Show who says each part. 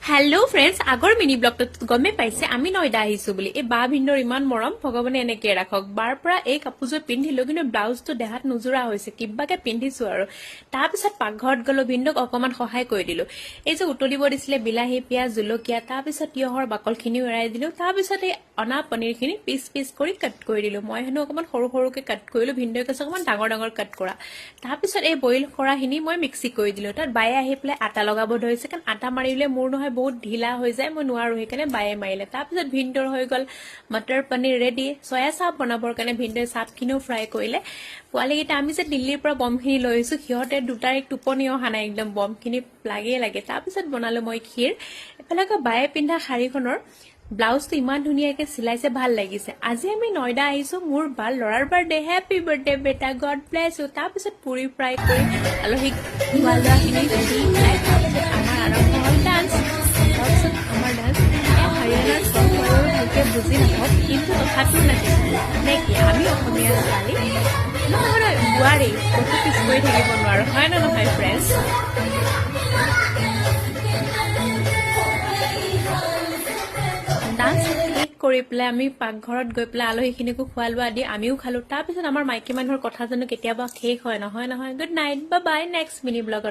Speaker 1: hello friends Agar mini ब्लगट गमे पाइसे आमी नयदा आहिसु बुली ए बा भिन्डर इमान मरम भगवाने एनेके राखक बार পৰা এই কাপোৰযোৰ পিন্ধিলো কিন্তু ব্লাউজটো দেহাত নুজুৰা হৈছে কিবাকে পিন্ধিছো আৰু তাৰ পিছত পাকঘৰত গলো ভিন্ডক অকমান সহায় কৰি দিলো এই যে উতলিব দিছিলে বিলাহী পিয়াজ জলকীয়া তাৰ পিছত তিয়হৰ বাকলখিনি উৰাই দিলো তাৰ পিছত এই অনা পনীৰখিনি পিস পিস কৰি কাট কৰি দিলো মই হেনো অকমান সৰু সৰুকে কাট কৰিলো ভিন্ডই কৈছে অকমান ডাঙৰ ডাঙৰ কাট কৰা তাৰ পিছত এই বইল কৰাখিনি মই মিক্সি কৰি দিলো তাত বায়ে আহি পেলাই আটা লগাব ধৰিছে কাৰণ আটা মাৰিলে মোৰ নহয় বহুত ঢিলা হৈ যায় মই নোৱাৰো হেকানে বায়ে মাৰিলে তাৰ পিছত ভিন্ডৰ হৈ গল মটৰ পনীৰ ৰেডি সয়া চাপ বনাবৰ কাৰণে ভিন্ডৰ চাপখিনিও ফ্ৰাই কৰিলে পোৱালিকেইটা আমি যে দিল্লীৰ পৰা বমখিনি লৈছো সিহঁতে দুটাৰ এক টোপনি অহা নাই একদম বমখিনি লাগে তাৰ পিছত বনালো মই ক্ষীৰ এফালেকে বায়ে পিন্ধা শাৰীখনৰ ব্লাউজটো ইমান ধুনিয়াকে সিলাইছে ভাল লাগিছে আজি আমি নয়ডা আহিছো মোৰ বাল লৰাৰ বাৰ্থডে হ্যাপি বাৰ্থডে বেটা গড ব্লেস ইউ তাৰ পিছত পুৰি ফ্ৰাই কৰি আলহীক খোৱালোৱাখিনি দি আমাৰ আৰম্ভ হ'ল ডান্স তাৰপিছত আমাৰ ডান্স হাৰিয়ানাৰ সং ভালকে বুজি নাপাওঁ কিন্তু তথাপিও নাকি আমি অসমীয়া ছোৱালী নহয় বোৱাৰী কতো পিছ কৰি থাকিব নোৱাৰো হয় নে নহয় ফ্ৰেণ্ডছ ডান্স শেষ কৰি পেলাই আমি পাকঘৰত গৈ পেলাই আলহীখিনিকো খোৱা লোৱা দি আমিও খালো তাৰ পিছত আমাৰ মাইকী মানুহৰ কথা জানো কেতিয়াবা শেষ হয় নহয় good night bye bye next mini ব্লগত